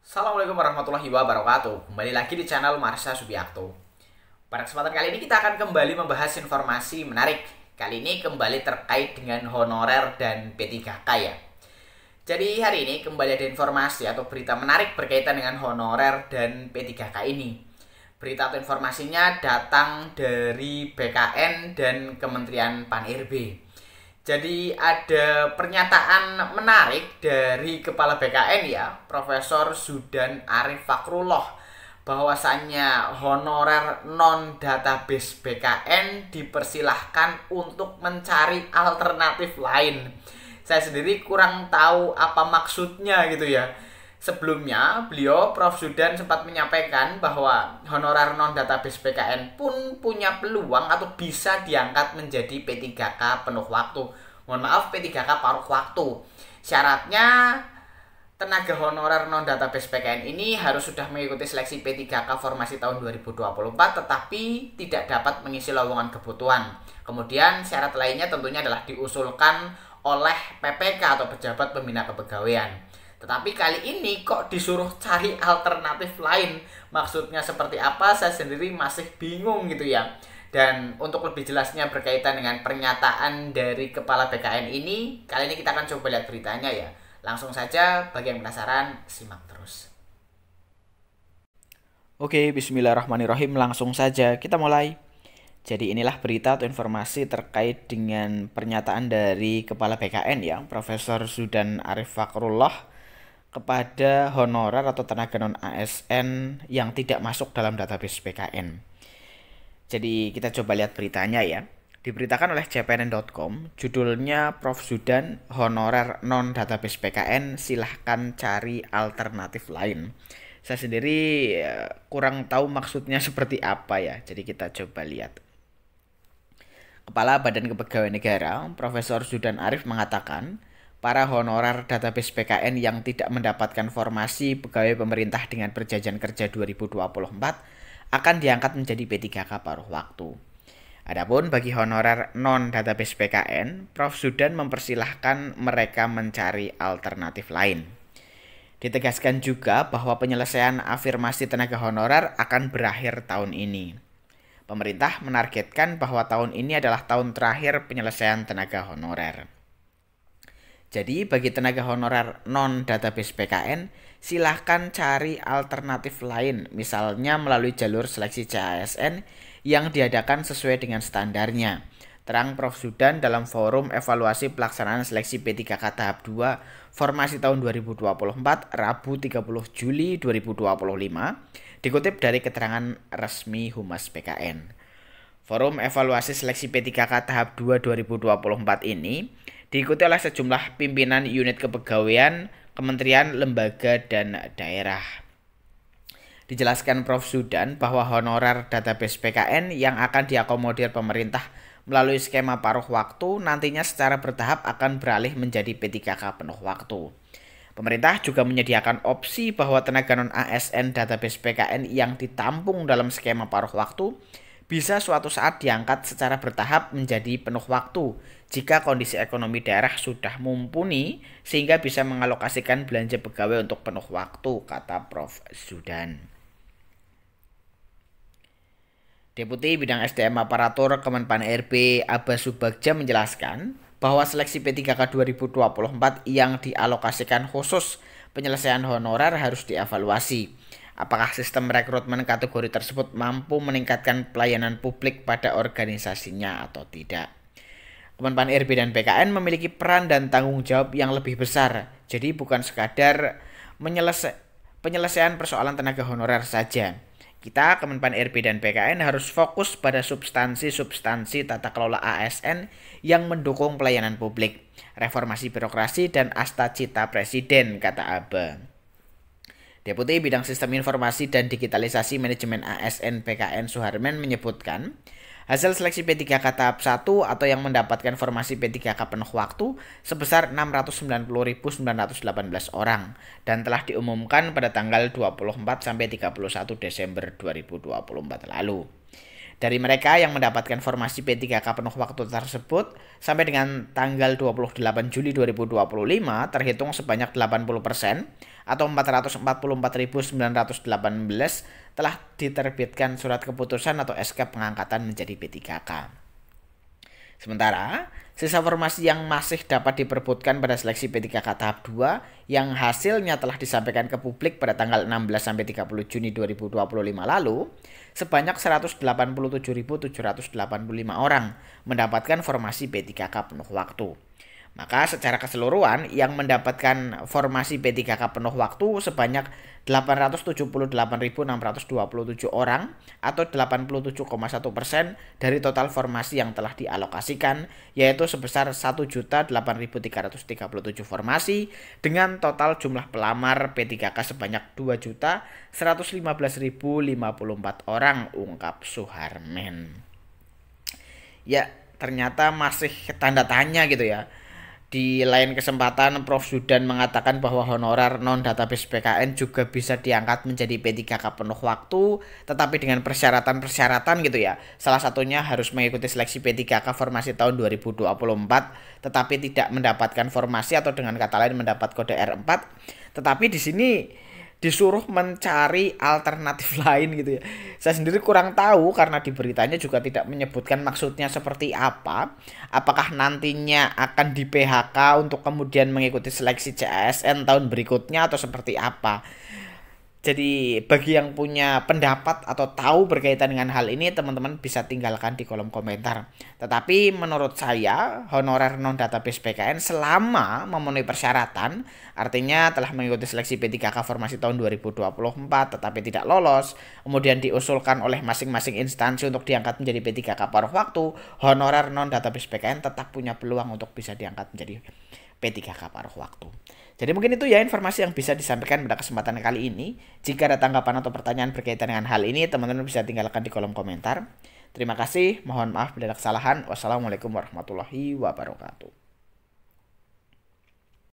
Assalamualaikum warahmatullahi wabarakatuh. Kembali lagi di channel Marsha Subiakto. Pada kesempatan kali ini kita akan kembali membahas informasi menarik. Kali ini kembali terkait dengan honorer dan P3K ya. Jadi hari ini kembali ada informasi atau berita menarik berkaitan dengan honorer dan P3K ini. Berita atau informasinya datang dari BKN dan Kementerian Pan-RB. Jadi ada pernyataan menarik dari Kepala BKN ya, Profesor Zudan Arif Fakrullah, bahwasannya honorer non-database BKN dipersilahkan untuk mencari alternatif lain. Saya sendiri kurang tahu apa maksudnya gitu ya. Sebelumnya, beliau Prof. Zudan sempat menyampaikan bahwa honorer non-database PKN pun punya peluang atau bisa diangkat menjadi P3K penuh waktu. Mohon maaf, P3K paruh waktu. Syaratnya, tenaga honorer non-database PKN ini harus sudah mengikuti seleksi P3K formasi tahun 2024, tetapi tidak dapat mengisi lowongan kebutuhan. Kemudian, syarat lainnya tentunya adalah diusulkan oleh PPK atau pejabat pembina kepegawaian. Tetapi kali ini kok disuruh cari alternatif lain. Maksudnya seperti apa, saya sendiri masih bingung gitu ya. Dan untuk lebih jelasnya berkaitan dengan pernyataan dari Kepala BKN ini, kali ini kita akan coba lihat beritanya ya. Langsung saja, bagi yang penasaran, simak terus. Oke, bismillahirrahmanirrahim. Langsung saja kita mulai. Jadi inilah berita atau informasi terkait dengan pernyataan dari Kepala BKN ya, Profesor Zudan Arif Fakrullah, kepada honorer atau tenaga non-ASN yang tidak masuk dalam database PKN. Jadi kita coba lihat beritanya ya. Diberitakan oleh cpnn.com, judulnya Prof. Zudan, honorer non-database PKN, silahkan cari alternatif lain. Saya sendiri kurang tahu maksudnya seperti apa ya, jadi kita coba lihat. Kepala Badan Kepegawaian Negara, Profesor Zudan Arif mengatakan, para honorer database PKN yang tidak mendapatkan formasi pegawai pemerintah dengan perjanjian kerja 2024 akan diangkat menjadi P3K paruh waktu. Adapun bagi honorer non-database PKN, Prof. Zudan mempersilahkan mereka mencari alternatif lain. Ditegaskan juga bahwa penyelesaian afirmasi tenaga honorer akan berakhir tahun ini. Pemerintah menargetkan bahwa tahun ini adalah tahun terakhir penyelesaian tenaga honorer. Jadi bagi tenaga honorer non-database PKN, silahkan cari alternatif lain, misalnya melalui jalur seleksi CASN yang diadakan sesuai dengan standarnya. Terang Prof. Zudan dalam forum evaluasi pelaksanaan seleksi P3K tahap 2 formasi tahun 2024 Rabu 30 Juli 2025, dikutip dari keterangan resmi Humas PKN. Forum evaluasi seleksi P3K tahap 2 2024 ini diikuti oleh sejumlah pimpinan unit kepegawaian, kementerian, lembaga, dan daerah. Dijelaskan Prof. Zudan bahwa honorer database PKN yang akan diakomodir pemerintah melalui skema paruh waktu nantinya secara bertahap akan beralih menjadi P3K penuh waktu. Pemerintah juga menyediakan opsi bahwa tenaga non-ASN database PKN yang ditampung dalam skema paruh waktu bisa suatu saat diangkat secara bertahap menjadi penuh waktu jika kondisi ekonomi daerah sudah mumpuni sehingga bisa mengalokasikan belanja pegawai untuk penuh waktu, kata Prof. Zudan. Deputi Bidang SDM Aparatur Kemenpan RB Abbas Subagja menjelaskan bahwa seleksi P3K 2024 yang dialokasikan khusus penyelesaian honorer harus dievaluasi. Apakah sistem rekrutmen kategori tersebut mampu meningkatkan pelayanan publik pada organisasinya atau tidak. Kemenpan RB dan BKN memiliki peran dan tanggung jawab yang lebih besar. Jadi bukan sekadar penyelesaian persoalan tenaga honorer saja. Kita, Kemenpan RB dan BKN, harus fokus pada substansi-substansi tata kelola ASN yang mendukung pelayanan publik, reformasi birokrasi, dan asta cita presiden, kata Abba. Deputi Bidang Sistem Informasi dan Digitalisasi Manajemen ASN PKN Suharman menyebutkan, hasil seleksi P3K tahap 1 atau yang mendapatkan formasi P3K penuh waktu sebesar 690.918 orang dan telah diumumkan pada tanggal 24 sampai 31 Desember 2024 lalu. Dari mereka yang mendapatkan formasi P3K penuh waktu tersebut, sampai dengan tanggal 28 Juli 2025 terhitung sebanyak 80% atau 444.918 telah diterbitkan surat keputusan atau SK pengangkatan menjadi P3K. Sementara, sisa formasi yang masih dapat diperebutkan pada seleksi P3K tahap 2 yang hasilnya telah disampaikan ke publik pada tanggal 16-30 Juni 2025 lalu, sebanyak 187.785 orang mendapatkan formasi P3K penuh waktu. Maka secara keseluruhan yang mendapatkan formasi P3K penuh waktu sebanyak 878.627 orang atau 87,1% dari total formasi yang telah dialokasikan, yaitu sebesar 1.08.337 formasi dengan total jumlah pelamar P3K sebanyak 2.115.054 orang, ungkap Suharmen. Ya, ternyata masih tanda tanya gitu ya. Di lain kesempatan, Prof. Zudan mengatakan bahwa honorer non-database PKN juga bisa diangkat menjadi P3K penuh waktu, tetapi dengan persyaratan-persyaratan gitu ya. Salah satunya harus mengikuti seleksi P3K formasi tahun 2024, tetapi tidak mendapatkan formasi atau dengan kata lain mendapat kode R4. Tetapi di sini disuruh mencari alternatif lain gitu ya. Saya sendiri kurang tahu karena di beritanya juga tidak menyebutkan maksudnya seperti apa. Apakah nantinya akan di PHK untuk kemudian mengikuti seleksi CASN tahun berikutnya atau seperti apa. Jadi bagi yang punya pendapat atau tahu berkaitan dengan hal ini, teman-teman bisa tinggalkan di kolom komentar. Tetapi menurut saya, honorer non-database PKN selama memenuhi persyaratan, artinya telah mengikuti seleksi P3K formasi tahun 2024 tetapi tidak lolos, kemudian diusulkan oleh masing-masing instansi untuk diangkat menjadi P3K paruh waktu, honorer non-database PKN tetap punya peluang untuk bisa diangkat menjadi P3K paruh waktu. Jadi mungkin itu ya informasi yang bisa disampaikan pada kesempatan kali ini. Jika ada tanggapan atau pertanyaan berkaitan dengan hal ini, teman-teman bisa tinggalkan di kolom komentar. Terima kasih, mohon maaf bila ada kesalahan. Wassalamualaikum warahmatullahi wabarakatuh.